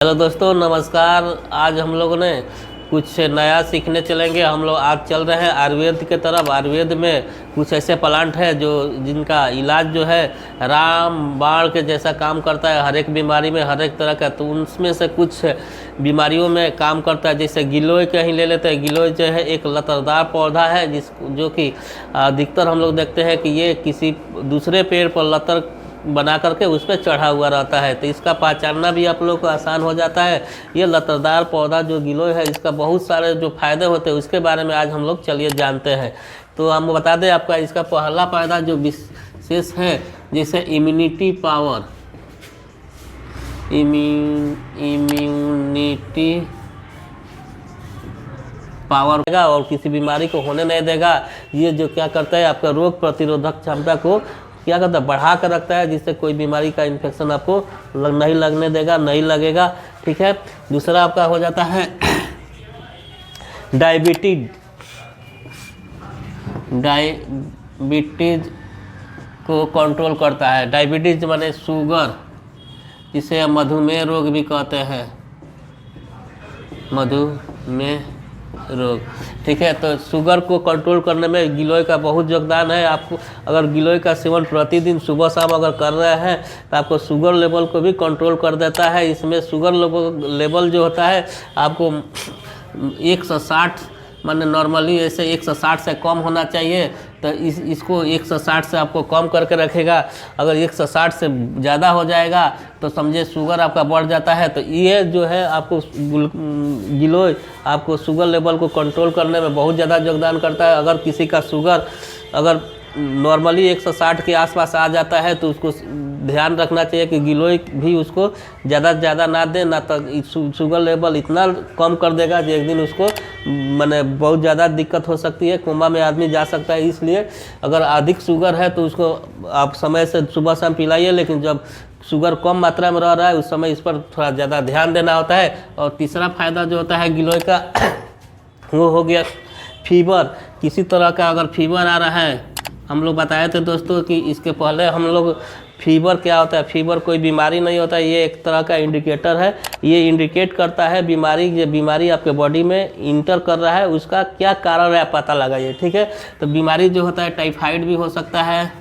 Hello दोस्तों, नमस्कार। आज हम लोगों ने कुछ नया सीखने चलेंगे। हम लोग आज चल रहे हैं आयुर्वेद के तरफ। आयुर्वेद में कुछ ऐसे प्लांट है जो जिनका इलाज जो है रामबाण के जैसा काम करता है, हर एक बीमारी में, हर एक तरह का। तो उनमें से कुछ बीमारियों में काम करता है। जैसे गिलोय का ही ले लेते हैं। गिलोय जो है एक लतादार पौधा है जो कि अधिकतर हम लोग देखते हैं कि ये किसी दूसरे पेड़ पर लतर बना करके उस पर चढ़ा हुआ रहता है। तो इसका पहचानना भी आप लोग को आसान हो जाता है। ये लतादार पौधा जो गिलोय है, इसका बहुत सारे जो फायदे होते हैं उसके बारे में आज हम लोग चलिए जानते हैं। तो हम बता दें, आपका इसका पहला फायदा जो विशेष है, जैसे इम्यूनिटी पावर, इम्यूनिटी पावर देगा और किसी बीमारी को होने नहीं देगा। ये जो क्या करता है, आपका रोग प्रतिरोधक क्षमता को क्या करता है, बढ़ा कर रखता है, जिससे कोई बीमारी का इन्फेक्शन आपको नहीं लगने देगा, नहीं लगेगा। ठीक है। दूसरा आपका हो जाता है डायबिटीज को कंट्रोल करता है। डायबिटीज माने शुगर, जिसे मधुमेह रोग भी कहते हैं, मधुमेह रोग। ठीक है। तो शुगर को कंट्रोल करने में गिलोय का बहुत योगदान है। आपको अगर गिलोय का सेवन प्रतिदिन सुबह शाम अगर कर रहे हैं तो आपको शुगर लेवल को भी कंट्रोल कर देता है। इसमें शुगर लेवल जो होता है आपको 160 माने नॉर्मली ऐसे 160 से कम होना चाहिए। तो इसको 160 से आपको कम करके रखेगा। अगर 160 से ज़्यादा हो जाएगा तो समझे शुगर आपका बढ़ जाता है। तो ये जो है आपको गिलोय आपको शुगर लेवल को कंट्रोल करने में बहुत ज़्यादा योगदान करता है। अगर किसी का शुगर अगर नॉर्मली 160 के आसपास आ जाता है तो उसको ध्यान रखना चाहिए कि गिलोय भी उसको ज़्यादा से ज़्यादा ना दे, ना तो शुगर लेवल इतना कम कर देगा कि एक दिन उसको माने बहुत ज़्यादा दिक्कत हो सकती है, कोमा में आदमी जा सकता है। इसलिए अगर अधिक शुगर है तो उसको आप समय से सुबह शाम पिलाइए, लेकिन जब शुगर कम मात्रा में रह रहा है उस समय इस पर थोड़ा ज़्यादा ध्यान देना होता है। और तीसरा फायदा जो होता है गिलोय का वो हो गया फीवर। किसी तरह का अगर फीवर आ रहा है, हम लोग बताए थे दोस्तों कि इसके पहले हम लोग फीवर क्या होता है, फीवर कोई बीमारी नहीं होता है, ये एक तरह का इंडिकेटर है। ये इंडिकेट करता है बीमारी, ये बीमारी आपके बॉडी में इंटर कर रहा है, उसका क्या कारण है पता लगाइए। ठीक है। तो बीमारी जो होता है टाइफाइड भी हो सकता है,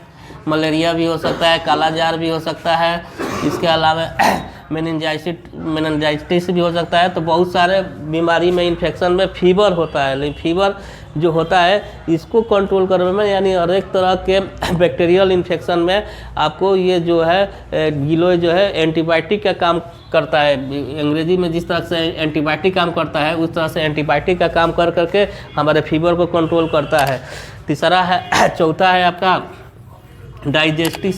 मलेरिया भी हो सकता है, काला जार भी हो सकता है, इसके अलावा मेनिंजाइटिस भी हो सकता है। तो बहुत सारे बीमारी में इन्फेक्शन में फीवर होता है। लेकिन फीवर जो होता है इसको कंट्रोल करने में, यानी हर एक तरह के बैक्टीरियल इन्फेक्शन में आपको ये जो है गिलोय जो है एंटीबायोटिक का काम करता है। अंग्रेजी में जिस तरह से एंटीबायोटिक काम करता है उस तरह से एंटीबायोटिक का काम कर करके हमारे फीवर को कंट्रोल करता है। तीसरा है, चौथा है आपका डाइजेस्टिव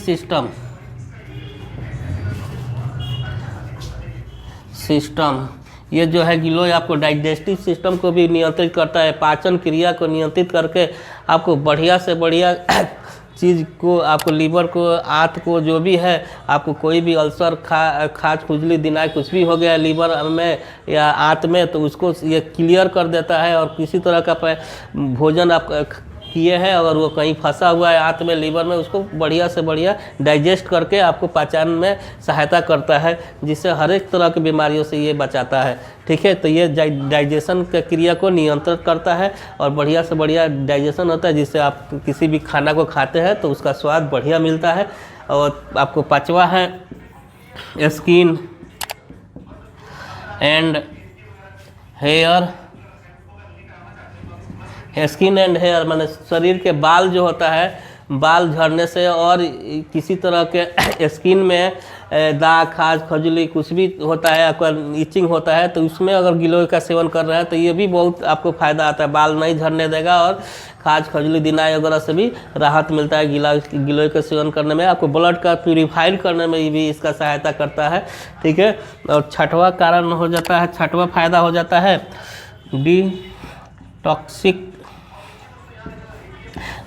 सिस्टम। ये जो है गिलोय आपको डाइजेस्टिव सिस्टम को भी नियंत्रित करता है, पाचन क्रिया को नियंत्रित करके आपको बढ़िया से बढ़िया चीज़ को, आपको लीवर को, आंत को, जो भी है आपको कोई भी अल्सर, खाज खुजली, दिनाय कुछ भी हो गया लीवर में या आंत में तो उसको ये क्लियर कर देता है। और किसी तरह का भोजन आप किए हैं अगर वो कहीं फंसा हुआ है आंत में, लीवर में, उसको बढ़िया से बढ़िया डाइजेस्ट करके आपको पाचन में सहायता करता है, जिससे हर एक तरह की बीमारियों से ये बचाता है। ठीक है। तो ये डाइजेशन की क्रिया को नियंत्रित करता है और बढ़िया से बढ़िया डाइजेशन होता है, जिससे आप किसी भी खाना को खाते हैं तो उसका स्वाद बढ़िया मिलता है। और आपको पांचवा है skin and hair. Skin and hair माने शरीर के बाल जो होता है, बाल झड़ने से और किसी तरह के स्किन में दाग, खाज खजुली कुछ भी होता है, आपका इचिंग होता है, तो उसमें अगर गिलोय का सेवन कर रहे हैं तो ये भी बहुत आपको फ़ायदा आता है। बाल नहीं झड़ने देगा और खाज खजुली, दिनाय वगैरह से भी राहत मिलता है गिलोय का सेवन करने में। आपको ब्लड का प्यूरिफाइड करने में भी इसका सहायता करता है। ठीक है। और छठवां कारण हो जाता है, छठवां फायदा हो जाता है डिटॉक्सिक,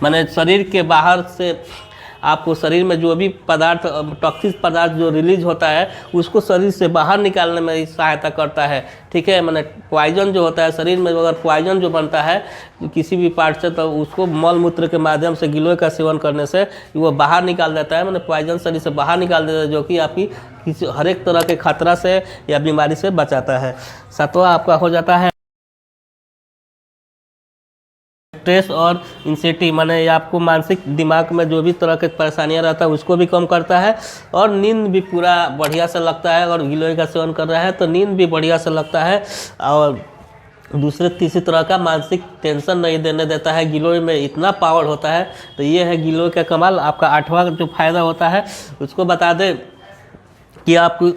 माने शरीर के बाहर से आपको शरीर में जो भी पदार्थ टॉक्सिक पदार्थ जो रिलीज होता है उसको शरीर से बाहर निकालने में सहायता करता है। ठीक है, मैंने पॉइजन जो होता है शरीर में, अगर पॉइजन जो बनता है किसी भी पार्ट से, तो उसको मल मूत्र के माध्यम से गिलोय का सेवन करने से वो बाहर निकाल देता है, मैंने पॉइजन शरीर से बाहर निकाल देता है, जो कि आपकी किसी हर एक तरह के खतरा से या बीमारी से बचाता है। सातवां आपका हो जाता है स्ट्रेस और एंग्जाइटी, माने आपको मानसिक दिमाग में जो भी तरह के परेशानियां रहता है उसको भी कम करता है, और नींद भी पूरा बढ़िया से लगता है। अगर गिलोय का सेवन कर रहा है तो नींद भी बढ़िया से लगता है, और दूसरे तीसरी तरह का मानसिक टेंशन नहीं देने देता है। गिलोय में इतना पावर होता है। तो ये है गिलोय का कमाल। आपका आठवां जो फायदा होता है उसको बता दें कि आपको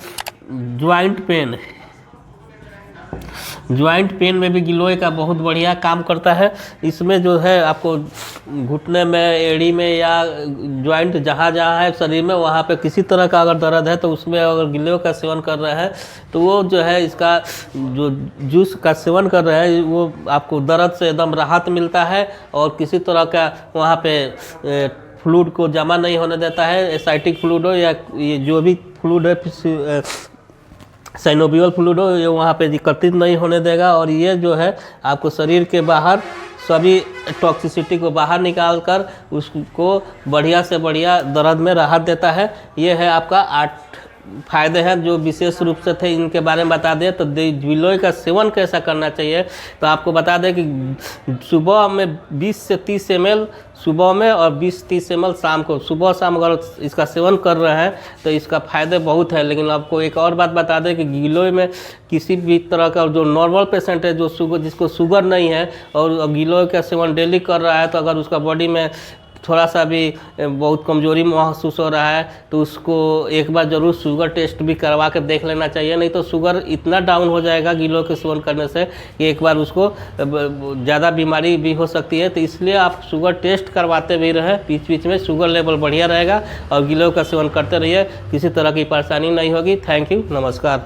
ज्वाइंट पेन में भी गिलोय का बहुत बढ़िया काम करता है। इसमें जो है आपको घुटने में, एड़ी में या ज्वाइंट जहाँ जहाँ है शरीर में, वहाँ पे किसी तरह का अगर दर्द है तो उसमें अगर गिलोय का सेवन कर रहे हैं तो वो जो है इसका जो जूस का सेवन कर रहे हैं वो आपको दर्द से एकदम राहत मिलता है, और किसी तरह का वहाँ पे फ्लूइड को जमा नहीं होने देता है। एसाइटिक फ्लूइड हो या ये जो भी फ्लूइड है, साइनोवियल फ्लूइड हो, ये वहाँ पे एकत्रित नहीं होने देगा, और ये जो है आपको शरीर के बाहर सभी टॉक्सिसिटी को बाहर निकाल कर उसको बढ़िया से बढ़िया दर्द में राहत देता है। ये है आपका 8 फायदे हैं जो विशेष रूप से थे, इनके बारे में बता दें। तो गिलोय का सेवन कैसा करना चाहिए, तो आपको बता दें कि सुबह में 20 से 30 ml सुबह में और 20-30 ml शाम को। सुबह शाम अगर इसका सेवन कर रहे हैं तो इसका फ़ायदे बहुत है। लेकिन आपको एक और बात बता दें कि गिलोय में किसी भी तरह का जो नॉर्मल पेशेंट है, जो जिसको शुगर नहीं है और गिलोय का सेवन डेली कर रहा है, तो अगर उसका बॉडी में थोड़ा सा भी बहुत कमजोरी महसूस हो रहा है तो उसको एक बार ज़रूर शुगर टेस्ट भी करवा कर देख लेना चाहिए। नहीं तो शुगर इतना डाउन हो जाएगा गिलोय के सेवन करने से कि एक बार उसको ज़्यादा बीमारी भी हो सकती है। तो इसलिए आप शुगर टेस्ट करवाते भी रहें, बीच बीच में शुगर लेवल बढ़िया रहेगा, और गिलोय का सेवन करते रहिए, किसी तरह की परेशानी नहीं होगी। थैंक यू, नमस्कार।